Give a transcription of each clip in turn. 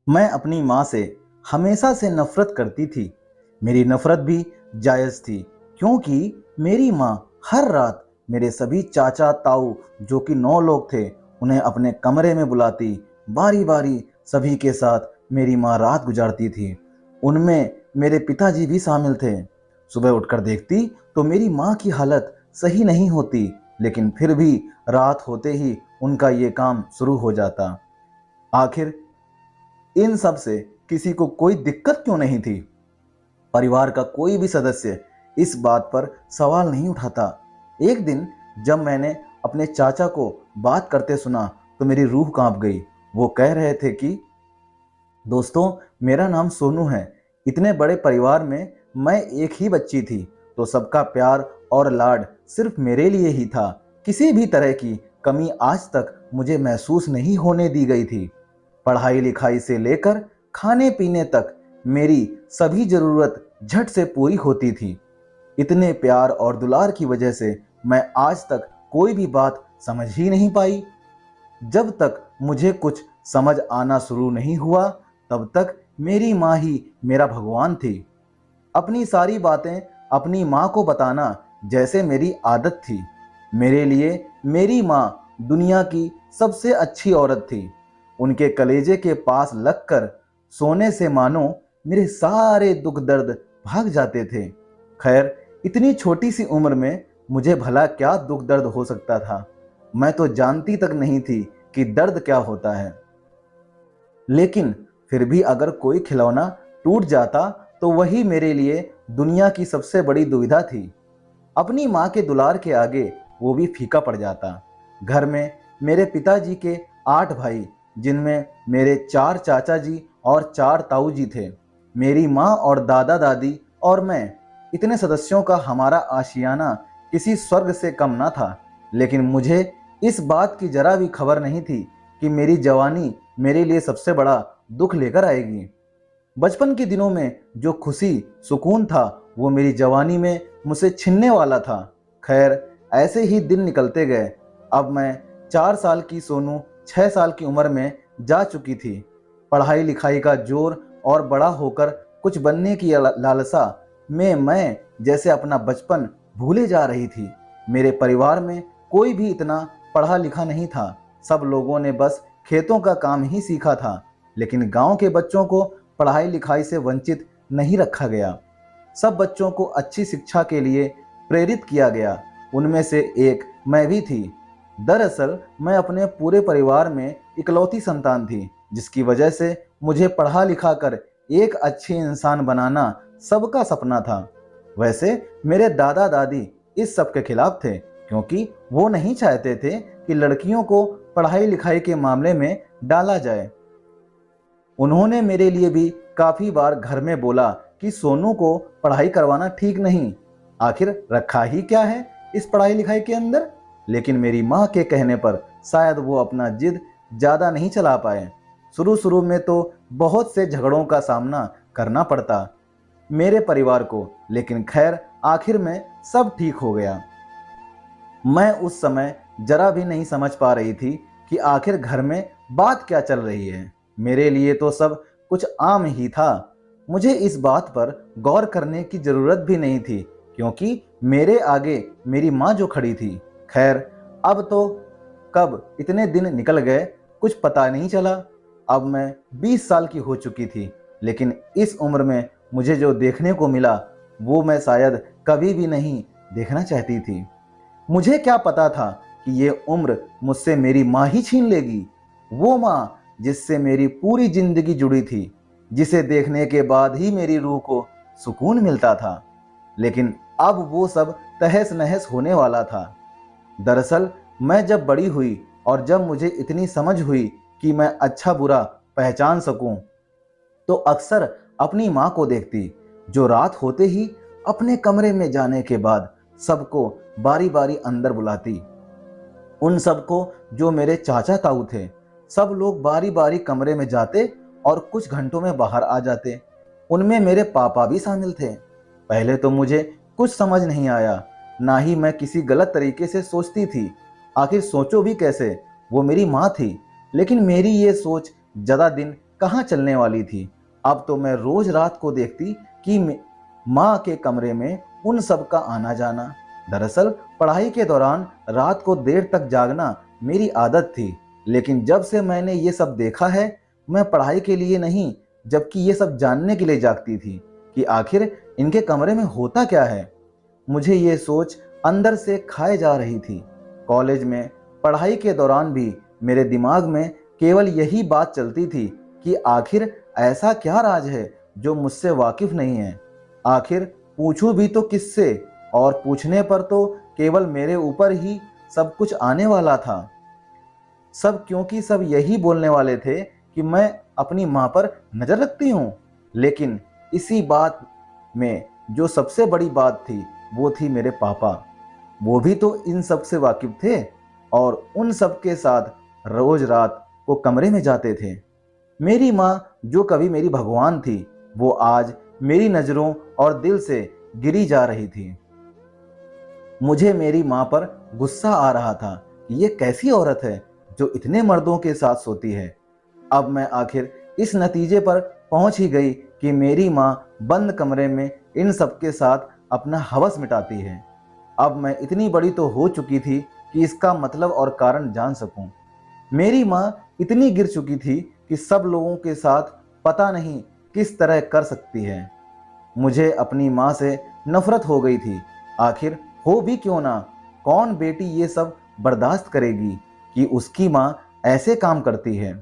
मैं अपनी माँ से हमेशा से नफरत करती थी। मेरी नफरत भी जायज़ थी, क्योंकि मेरी माँ हर रात मेरे सभी चाचा ताऊ, जो कि 9 लोग थे, उन्हें अपने कमरे में बुलाती। बारी बारी सभी के साथ मेरी माँ रात गुजारती थी। उनमें मेरे पिताजी भी शामिल थे। सुबह उठकर देखती तो मेरी माँ की हालत सही नहीं होती, लेकिन फिर भी रात होते ही उनका ये काम शुरू हो जाता। आखिर इन सब से किसी को कोई दिक्कत क्यों नहीं थी? परिवार का कोई भी सदस्य इस बात पर सवाल नहीं उठाता। एक दिन जब मैंने अपने चाचा को बात करते सुना तो मेरी रूह कांप गई। वो कह रहे थे कि दोस्तों, मेरा नाम सोनू है। इतने बड़े परिवार में मैं एक ही बच्ची थी, तो सबका प्यार और लाड सिर्फ मेरे लिए ही था। किसी भी तरह की कमी आज तक मुझे महसूस नहीं होने दी गई थी। पढ़ाई लिखाई से लेकर खाने पीने तक मेरी सभी ज़रूरत झट से पूरी होती थी। इतने प्यार और दुलार की वजह से मैं आज तक कोई भी बात समझ ही नहीं पाई। जब तक मुझे कुछ समझ आना शुरू नहीं हुआ, तब तक मेरी माँ ही मेरा भगवान थी। अपनी सारी बातें अपनी माँ को बताना जैसे मेरी आदत थी। मेरे लिए मेरी माँ दुनिया की सबसे अच्छी औरत थी। उनके कलेजे के पास लगकर सोने से मानो मेरे सारे दुख दर्द भाग जाते थे। खैर, इतनी छोटी सी उम्र में मुझे भला क्या दुख दर्द हो सकता था? मैं तो जानती तक नहीं थी कि दर्द क्या होता है। लेकिन फिर भी अगर कोई खिलौना टूट जाता तो वही मेरे लिए दुनिया की सबसे बड़ी दुविधा थी। अपनी माँ के दुलार के आगे वो भी फीका पड़ जाता। घर में मेरे पिताजी के 8 भाई, जिनमें मेरे 4 चाचा जी और 4 ताऊ जी थे। मेरी माँ और दादा दादी और मैं, इतने सदस्यों का हमारा आशियाना किसी स्वर्ग से कम ना था। लेकिन मुझे इस बात की जरा भी खबर नहीं थी कि मेरी जवानी मेरे लिए सबसे बड़ा दुख लेकर आएगी। बचपन के दिनों में जो खुशी सुकून था, वो मेरी जवानी में मुझसे छिनने वाला था। खैर, ऐसे ही दिन निकलते गए। अब मैं 4 साल की सोनू 6 साल की उम्र में जा चुकी थी। पढ़ाई लिखाई का जोर और बड़ा होकर कुछ बनने की लालसा में मैं जैसे अपना बचपन भूले जा रही थी। मेरे परिवार में कोई भी इतना पढ़ा लिखा नहीं था। सब लोगों ने बस खेतों का काम ही सीखा था। लेकिन गांव के बच्चों को पढ़ाई लिखाई से वंचित नहीं रखा गया। सब बच्चों को अच्छी शिक्षा के लिए प्रेरित किया गया। उनमें से एक मैं भी थी। दरअसल मैं अपने पूरे परिवार में इकलौती संतान थी, जिसकी वजह से मुझे पढ़ा लिखा कर एक अच्छे इंसान बनाना सबका सपना था। वैसे मेरे दादा दादी इस सब के खिलाफ थे, क्योंकि वो नहीं चाहते थे कि लड़कियों को पढ़ाई लिखाई के मामले में डाला जाए। उन्होंने मेरे लिए भी काफी बार घर में बोला कि सोनू को पढ़ाई करवाना ठीक नहीं। आखिर रखा ही क्या है इस पढ़ाई लिखाई के अंदर? लेकिन मेरी माँ के कहने पर शायद वो अपना जिद ज्यादा नहीं चला पाए। शुरू शुरू में तो बहुत से झगड़ों का सामना करना पड़ता मेरे परिवार को, लेकिन खैर आखिर में सब ठीक हो गया। मैं उस समय जरा भी नहीं समझ पा रही थी कि आखिर घर में बात क्या चल रही है। मेरे लिए तो सब कुछ आम ही था। मुझे इस बात पर गौर करने की जरूरत भी नहीं थी, क्योंकि मेरे आगे मेरी माँ जो खड़ी थी। खैर, अब तो कब इतने दिन निकल गए कुछ पता नहीं चला। अब मैं 20 साल की हो चुकी थी, लेकिन इस उम्र में मुझे जो देखने को मिला वो मैं शायद कभी भी नहीं देखना चाहती थी। मुझे क्या पता था कि ये उम्र मुझसे मेरी माँ ही छीन लेगी। वो माँ जिससे मेरी पूरी जिंदगी जुड़ी थी, जिसे देखने के बाद ही मेरी रूह को सुकून मिलता था। लेकिन अब वो सब तहस नहस होने वाला था। दरअसल मैं जब बड़ी हुई और जब मुझे इतनी समझ हुई कि मैं अच्छा बुरा पहचान सकूं, तो अक्सर अपनी माँ को देखती, जो रात होते ही अपने कमरे में जाने के बाद सबको बारी बारी अंदर बुलाती। उन सबको, जो मेरे चाचा ताऊ थे, सब लोग बारी बारी कमरे में जाते और कुछ घंटों में बाहर आ जाते। उनमें मेरे पापा भी शामिल थे। पहले तो मुझे कुछ समझ नहीं आया, ना ही मैं किसी गलत तरीके से सोचती थी। आखिर सोचो भी कैसे, वो मेरी माँ थी। लेकिन मेरी ये सोच ज़्यादा दिन कहाँ चलने वाली थी। अब तो मैं रोज रात को देखती कि माँ के कमरे में उन सब का आना जाना। दरअसल पढ़ाई के दौरान रात को देर तक जागना मेरी आदत थी, लेकिन जब से मैंने ये सब देखा है, मैं पढ़ाई के लिए नहीं जबकि ये सब जानने के लिए जागती थी कि आखिर इनके कमरे में होता क्या है। मुझे ये सोच अंदर से खाए जा रही थी। कॉलेज में पढ़ाई के दौरान भी मेरे दिमाग में केवल यही बात चलती थी कि आखिर ऐसा क्या राज है जो मुझसे वाकिफ नहीं है। आखिर पूछूं भी तो किससे, और पूछने पर तो केवल मेरे ऊपर ही सब कुछ आने वाला था। सब क्योंकि सब यही बोलने वाले थे कि मैं अपनी माँ पर नजर रखती हूँ। लेकिन इसी बात में जो सबसे बड़ी बात थी वो थी मेरे पापा। वो भी तो इन सब से वाकिफ थे और उन सब के साथ रोज रात को कमरे में जाते थे। मेरी माँ जो कभी मेरी भगवान थी, वो आज मेरी नज़रों और दिल से गिरी जा रही थी। मुझे मेरी माँ पर गुस्सा आ रहा था कि ये कैसी औरत है जो इतने मर्दों के साथ सोती है। अब मैं आखिर इस नतीजे पर पहुंच ही गई कि मेरी माँ बंद कमरे में इन सब के साथ अपना हवस मिटाती है। अब मैं इतनी बड़ी तो हो चुकी थी कि इसका मतलब और कारण जान सकूं। मेरी माँ इतनी गिर चुकी थी कि सब लोगों के साथ पता नहीं किस तरह कर सकती है। मुझे अपनी माँ से नफरत हो गई थी। आखिर हो भी क्यों ना, कौन बेटी ये सब बर्दाश्त करेगी कि उसकी माँ ऐसे काम करती है।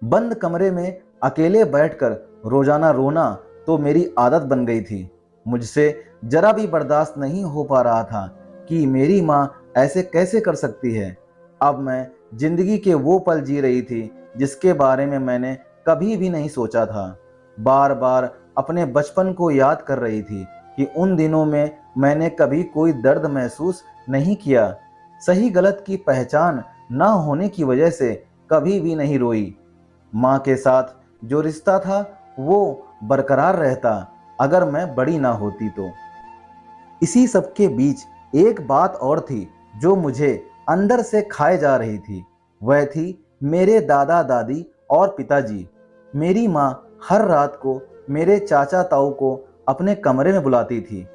बंद कमरे में अकेले बैठकर रोजाना रोना तो मेरी आदत बन गई थी। मुझसे जरा भी बर्दाश्त नहीं हो पा रहा था कि मेरी माँ ऐसे कैसे कर सकती है। अब मैं जिंदगी के वो पल जी रही थी जिसके बारे में मैंने कभी भी नहीं सोचा था। बार बार अपने बचपन को याद कर रही थी कि उन दिनों में मैंने कभी कोई दर्द महसूस नहीं किया। सही गलत की पहचान ना होने की वजह से कभी भी नहीं रोई। माँ के साथ जो रिश्ता था वो बरकरार रहता अगर मैं बड़ी ना होती तो। इसी सब के बीच एक बात और थी जो मुझे अंदर से खाए जा रही थी। वह थी मेरे दादा दादी और पिताजी। मेरी माँ हर रात को मेरे चाचा ताऊ को अपने कमरे में बुलाती थी।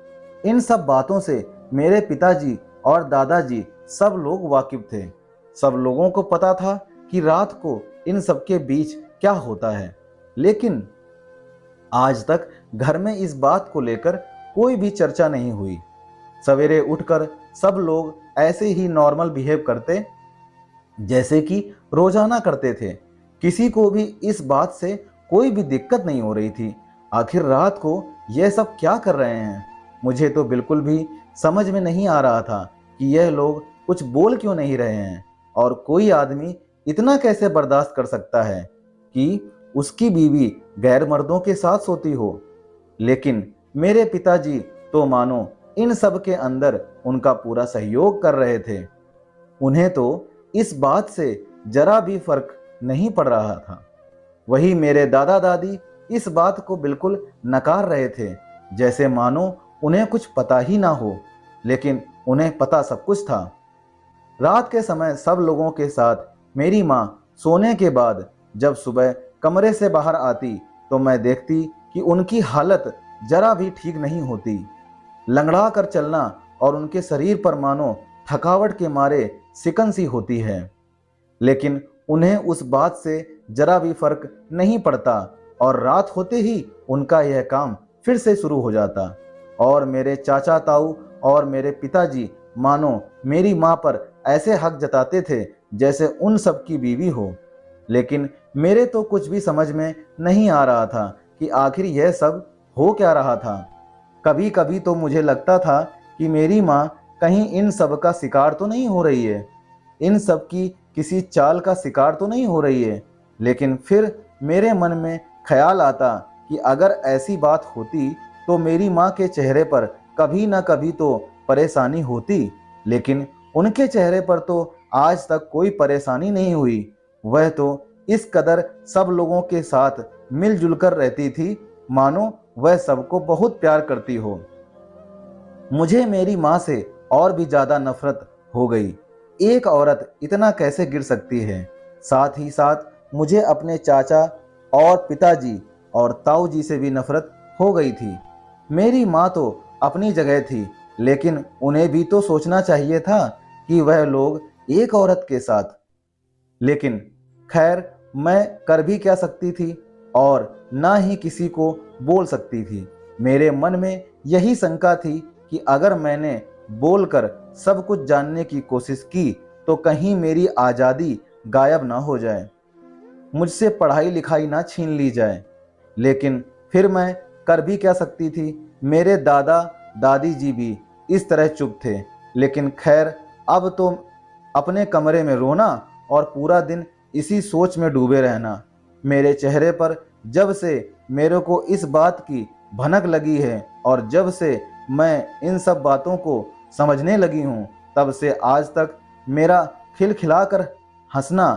इन सब बातों से मेरे पिताजी और दादाजी सब लोग वाकिफ थे। सब लोगों को पता था कि रात को इन सब के बीच क्या होता है। लेकिन आज तक घर में इस बात को लेकर कोई भी चर्चा नहीं हुई। सवेरे उठकर सब लोग ऐसे ही नॉर्मल बिहेव करते जैसे कि रोजाना करते थे। किसी को भी इस बात से कोई भी दिक्कत नहीं हो रही थी। आखिर रात को यह सब क्या कर रहे हैं। मुझे तो बिल्कुल भी समझ में नहीं आ रहा था कि यह लोग कुछ बोल क्यों नहीं रहे हैं, और कोई आदमी इतना कैसे बर्दाश्त कर सकता है कि उसकी बीवी गैर मर्दों के साथ सोती हो। लेकिन मेरे पिताजी तो मानो इन सब के अंदर उनका पूरा सहयोग कर रहे थे। उन्हें तो इस बात से जरा भी फर्क नहीं पड़ रहा था। वही मेरे दादा दादी इस बात को बिल्कुल नकार रहे थे, जैसे मानो उन्हें कुछ पता ही ना हो। लेकिन उन्हें पता सब कुछ था। रात के समय सब लोगों के साथ मेरी माँ सोने के बाद जब सुबह कमरे से बाहर आती तो मैं देखती कि उनकी हालत जरा भी ठीक नहीं होती। लंगड़ा कर चलना और उनके शरीर पर मानो थकावट के मारे सिकन सी होती है। लेकिन उन्हें उस बात से जरा भी फर्क नहीं पड़ता और रात होते ही उनका यह काम फिर से शुरू हो जाता। और मेरे चाचा ताऊ और मेरे पिताजी मानो मेरी माँ पर ऐसे हक जताते थे जैसे उन सब की बीवी हो। लेकिन मेरे तो कुछ भी समझ में नहीं आ रहा था कि आखिर यह सब हो क्या रहा था। कभी कभी तो मुझे लगता था कि मेरी माँ कहीं इन सब का शिकार तो नहीं हो रही है, इन सब की किसी चाल का शिकार तो नहीं हो रही है। लेकिन फिर मेरे मन में ख्याल आता कि अगर ऐसी बात होती तो मेरी माँ के चेहरे पर कभी ना कभी तो परेशानी होती। लेकिन उनके चेहरे पर तो आज तक कोई परेशानी नहीं हुई। वह तो इस कदर सब लोगों के साथ मिलजुल कर रहती थी मानो वह सबको बहुत प्यार करती हो। मुझे मेरी माँ से और भी ज्यादा नफरत हो गई। एक औरत इतना कैसे गिर सकती है। साथ ही साथ मुझे अपने चाचा और पिताजी और ताऊ जी से भी नफरत हो गई थी। मेरी माँ तो अपनी जगह थी, लेकिन उन्हें भी तो सोचना चाहिए था कि वह लोग एक औरत के साथ। लेकिन खैर, मैं कर भी क्या सकती थी और ना ही किसी को बोल सकती थी। मेरे मन में यही शंका थी कि अगर मैंने बोलकर सब कुछ जानने की कोशिश की तो कहीं मेरी आज़ादी गायब ना हो जाए, मुझसे पढ़ाई लिखाई ना छीन ली जाए। लेकिन फिर मैं कर भी क्या सकती थी। मेरे दादा दादी जी भी इस तरह चुप थे। लेकिन खैर, अब तो अपने कमरे में रोना और पूरा दिन इसी सोच में डूबे रहना। मेरे चेहरे पर जब से मेरे को इस बात की भनक लगी है और जब से मैं इन सब बातों को समझने लगी हूँ, तब से आज तक मेरा खिलखिलाकर हंसना,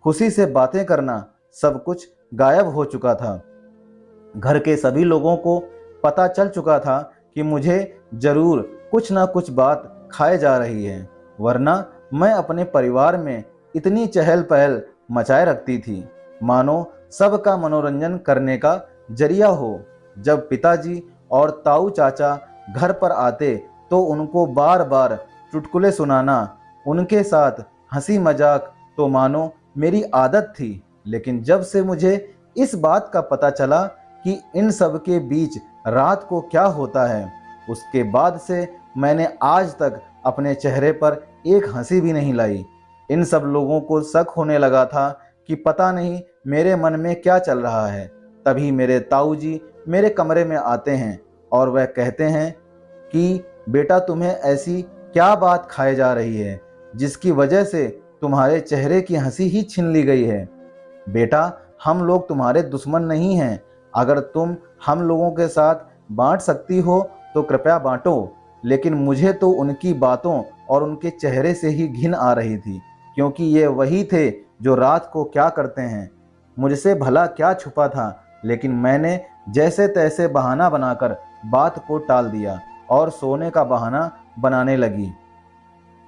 खुशी से बातें करना, सब कुछ गायब हो चुका था। घर के सभी लोगों को पता चल चुका था कि मुझे जरूर कुछ ना कुछ बात खाए जा रही है, वरना मैं अपने परिवार में इतनी चहल पहल मचाए रखती थी, मानो सबका मनोरंजन करने का जरिया हो। जब पिताजी और ताऊ चाचा घर पर आते तो उनको बार बार चुटकुले सुनाना, उनके साथ हंसी मजाक तो मानो मेरी आदत थी। लेकिन जब से मुझे इस बात का पता चला कि इन सब के बीच रात को क्या होता है, उसके बाद से मैंने आज तक अपने चेहरे पर एक हंसी भी नहीं लाई। इन सब लोगों को शक होने लगा था कि पता नहीं मेरे मन में क्या चल रहा है। तभी मेरे ताऊ जी मेरे कमरे में आते हैं और वह कहते हैं कि बेटा, तुम्हें ऐसी क्या बात खाए जा रही है जिसकी वजह से तुम्हारे चेहरे की हंसी ही छीन ली गई है। बेटा, हम लोग तुम्हारे दुश्मन नहीं हैं। अगर तुम हम लोगों के साथ बांट सकती हो तो कृपया बांटो। लेकिन मुझे तो उनकी बातों और उनके चेहरे से ही घिन आ रही थी, क्योंकि ये वही थे जो रात को क्या करते हैं। मुझसे भला क्या छुपा था, लेकिन मैंने जैसे तैसे बहाना बनाकर बात को टाल दिया और सोने का बहाना बनाने लगी।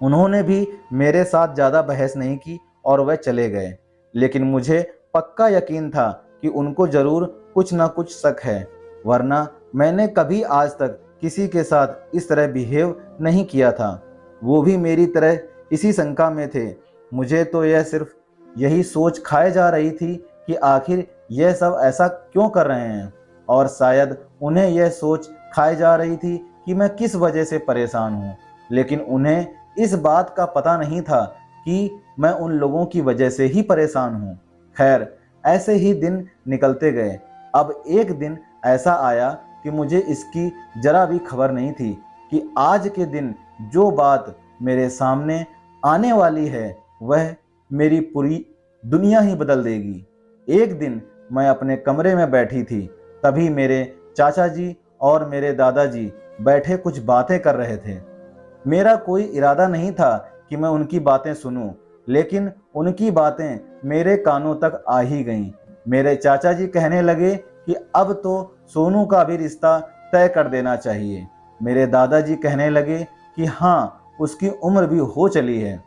उन्होंने भी मेरे साथ ज़्यादा बहस नहीं की और वह चले गए। लेकिन मुझे पक्का यकीन था कि उनको ज़रूर कुछ ना कुछ शक है, वरना मैंने कभी आज तक किसी के साथ इस तरह बिहेव नहीं किया था। वो भी मेरी तरह इसी शंका में थे। मुझे तो यह सिर्फ यही सोच खाए जा रही थी कि आखिर यह सब ऐसा क्यों कर रहे हैं, और शायद उन्हें यह सोच खाए जा रही थी कि मैं किस वजह से परेशान हूँ। लेकिन उन्हें इस बात का पता नहीं था कि मैं उन लोगों की वजह से ही परेशान हूँ। खैर, ऐसे ही दिन निकलते गए। अब एक दिन ऐसा आया कि मुझे इसकी जरा भी खबर नहीं थी कि आज के दिन जो बात मेरे सामने आने वाली है वह मेरी पूरी दुनिया ही बदल देगी। एक दिन मैं अपने कमरे में बैठी थी, तभी मेरे चाचा जी और मेरे दादाजी बैठे कुछ बातें कर रहे थे। मेरा कोई इरादा नहीं था कि मैं उनकी बातें सुनूं, लेकिन उनकी बातें मेरे कानों तक आ ही गईं। मेरे चाचा जी कहने लगे कि अब तो सोनू का भी रिश्ता तय कर देना चाहिए। मेरे दादाजी कहने लगे कि हाँ, उसकी उम्र भी हो चली है,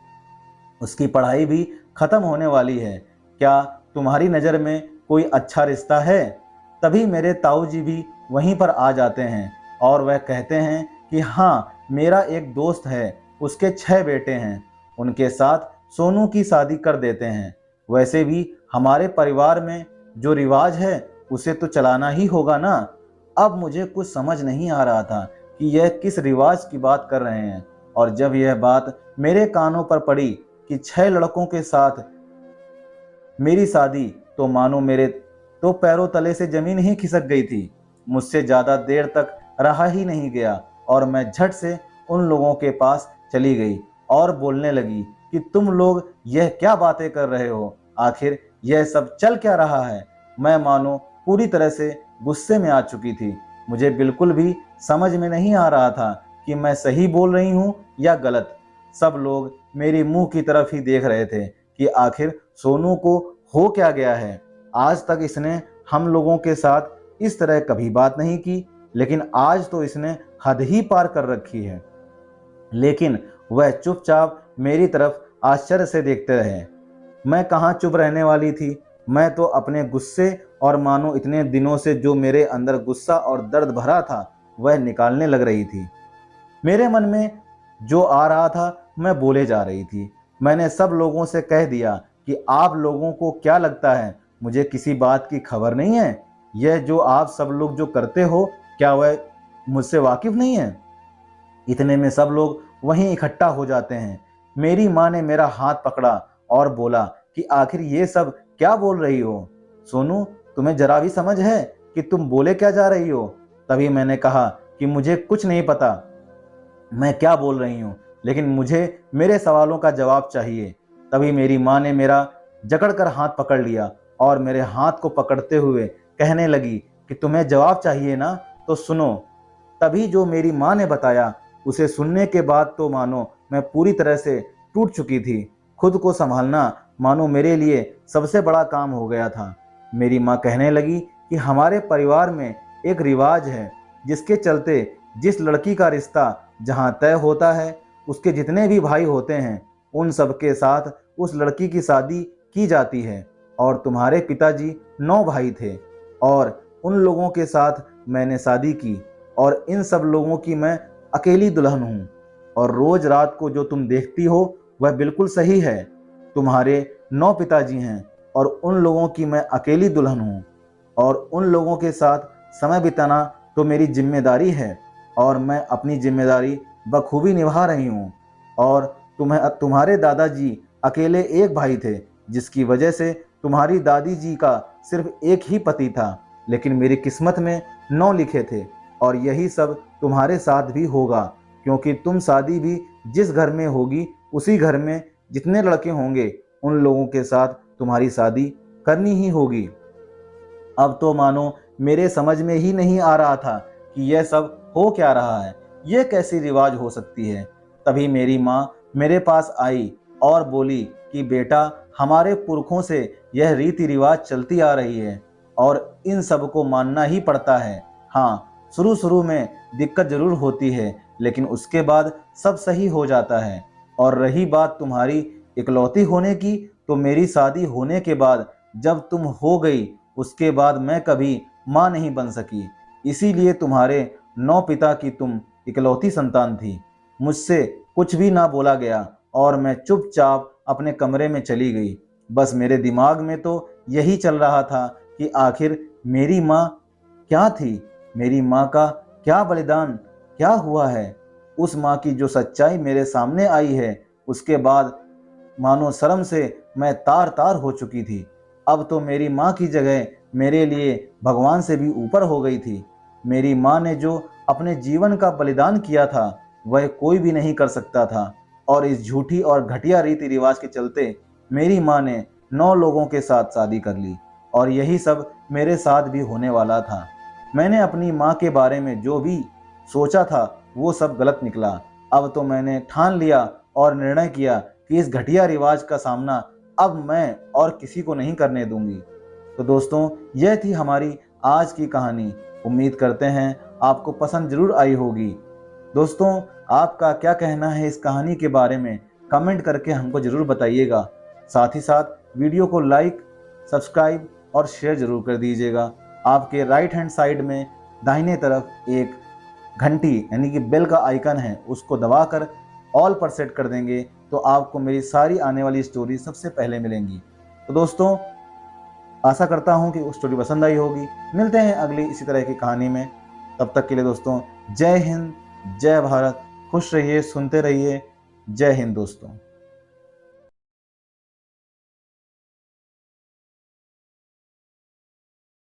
उसकी पढ़ाई भी खत्म होने वाली है, क्या तुम्हारी नज़र में कोई अच्छा रिश्ता है? तभी मेरे ताऊ जी भी वहीं पर आ जाते हैं और वह कहते हैं कि हाँ, मेरा एक दोस्त है, उसके 6 बेटे हैं, उनके साथ सोनू की शादी कर देते हैं। वैसे भी हमारे परिवार में जो रिवाज है उसे तो चलाना ही होगा ना। अब मुझे कुछ समझ नहीं आ रहा था कि यह किस रिवाज की बात कर रहे हैं, और जब यह बात मेरे कानों पर पड़ी कि 6 लड़कों के साथ मेरी शादी, तो मानो मेरे तो पैरों तले से जमीन ही खिसक गई थी। मुझसे ज़्यादा देर तक रहा ही नहीं गया और मैं झट से उन लोगों के पास चली गई और बोलने लगी कि तुम लोग यह क्या बातें कर रहे हो, आखिर यह सब चल क्या रहा है। मैं मानो पूरी तरह से गुस्से में आ चुकी थी। मुझे बिल्कुल भी समझ में नहीं आ रहा था कि मैं सही बोल रही हूँ या गलत। सब लोग मेरे मुंह की तरफ ही देख रहे थे कि आखिर सोनू को हो क्या गया है। आज तक इसने हम लोगों के साथ इस तरह कभी बात नहीं की, लेकिन आज तो इसने हद ही पार कर रखी है। लेकिन वह चुपचाप मेरी तरफ आश्चर्य से देखते रहे। मैं कहाँ चुप रहने वाली थी। मैं तो अपने गुस्से और मानो इतने दिनों से जो मेरे अंदर गुस्सा और दर्द भरा था वह निकालने लग रही थी। मेरे मन में जो आ रहा था मैं बोले जा रही थी। मैंने सब लोगों से कह दिया कि आप लोगों को क्या लगता है मुझे किसी बात की खबर नहीं है? यह जो आप सब लोग जो करते हो क्या वह मुझसे वाकिफ नहीं है? इतने में सब लोग वहीं इकट्ठा हो जाते हैं। मेरी माँ ने मेरा हाथ पकड़ा और बोला कि आखिर ये सब क्या बोल रही हो? सोनू, तुम्हें जरा भी समझ है कि तुम बोले क्या जा रही हो? तभी मैंने कहा कि मुझे कुछ नहीं पता मैं क्या बोल रही हूँ, लेकिन मुझे मेरे सवालों का जवाब चाहिए। तभी मेरी माँ ने मेरा जकड़कर हाथ पकड़ लिया और मेरे हाथ को पकड़ते हुए कहने लगी कि तुम्हें जवाब चाहिए ना, तो सुनो। तभी जो मेरी माँ ने बताया उसे सुनने के बाद तो मानो मैं पूरी तरह से टूट चुकी थी। खुद को संभालना मानो मेरे लिए सबसे बड़ा काम हो गया था। मेरी माँ कहने लगी कि हमारे परिवार में एक रिवाज है जिसके चलते जिस लड़की का रिश्ता जहाँ तय होता है उसके जितने भी भाई होते हैं उन सबके साथ उस लड़की की शादी की जाती है। और तुम्हारे पिताजी 9 भाई थे और उन लोगों के साथ मैंने शादी की और इन सब लोगों की मैं अकेली दुल्हन हूँ। और रोज रात को जो तुम देखती हो वह बिल्कुल सही है। तुम्हारे 9 पिताजी हैं और उन लोगों की मैं अकेली दुल्हन हूँ। और उन लोगों के साथ समय बिताना तो मेरी जिम्मेदारी है और मैं अपनी जिम्मेदारी बखूबी निभा रही हूँ। और तुम्हारे दादाजी अकेले एक भाई थे जिसकी वजह से तुम्हारी दादी जी का सिर्फ एक ही पति था, लेकिन मेरी किस्मत में 9 लिखे थे। और यही सब तुम्हारे साथ भी होगा, क्योंकि तुम शादी भी जिस घर में होगी उसी घर में जितने लड़के होंगे उन लोगों के साथ तुम्हारी शादी करनी ही होगी। अब तो मानो मेरे समझ में ही नहीं आ रहा था कि यह सब हो क्या रहा है, यह कैसी रिवाज हो सकती है। तभी मेरी माँ मेरे पास आई और बोली कि बेटा, हमारे पुरखों से यह रीति रिवाज चलती आ रही है और इन सब को मानना ही पड़ता है। हाँ, शुरू शुरू में दिक्कत जरूर होती है, लेकिन उसके बाद सब सही हो जाता है। और रही बात तुम्हारी इकलौती होने की, तो मेरी शादी होने के बाद जब तुम हो गई उसके बाद मैं कभी माँ नहीं बन सकी। इसीलिए तुम्हारे 9 पिता की तुम इकलौती संतान थी। मुझसे कुछ भी ना बोला गया और मैं चुपचाप अपने कमरे में चली गई। बस मेरे दिमाग में तो यही चल रहा था कि आखिर मेरी माँ क्या थी, मेरी माँ का क्या बलिदान क्या हुआ है। उस माँ की जो सच्चाई मेरे सामने आई है उसके बाद मानो शर्म से मैं तार तार हो चुकी थी। अब तो मेरी माँ की जगह मेरे लिए भगवान से भी ऊपर हो गई थी। मेरी माँ ने जो अपने जीवन का बलिदान किया था वह कोई भी नहीं कर सकता था। और इस झूठी और घटिया रीति रिवाज के चलते मेरी माँ ने 9 लोगों के साथ शादी कर ली और यही सब मेरे साथ भी होने वाला था। मैंने अपनी माँ के बारे में जो भी सोचा था वो सब गलत निकला। अब तो मैंने ठान लिया और निर्णय किया कि इस घटिया रिवाज का सामना अब मैं और किसी को नहीं करने दूंगी। तो दोस्तों, यह थी हमारी आज की कहानी। उम्मीद करते हैं आपको पसंद जरूर आई होगी। दोस्तों, आपका क्या कहना है इस कहानी के बारे में कमेंट करके हमको जरूर बताइएगा। साथ ही साथ वीडियो को लाइक, सब्सक्राइब और शेयर जरूर कर दीजिएगा। आपके राइट हैंड साइड में दाहिने तरफ एक घंटी यानी कि बेल का आइकन है, उसको दबाकर ऑल पर सेट कर देंगे तो आपको मेरी सारी आने वाली स्टोरी सबसे पहले मिलेंगी। तो दोस्तों, आशा करता हूँ कि स्टोरी पसंद आई होगी। मिलते हैं अगली इसी तरह की कहानी में। तब तक के लिए दोस्तों, जय हिंद, जय भारत। खुश रहिए, सुनते रहिए। जय हिंद दोस्तों।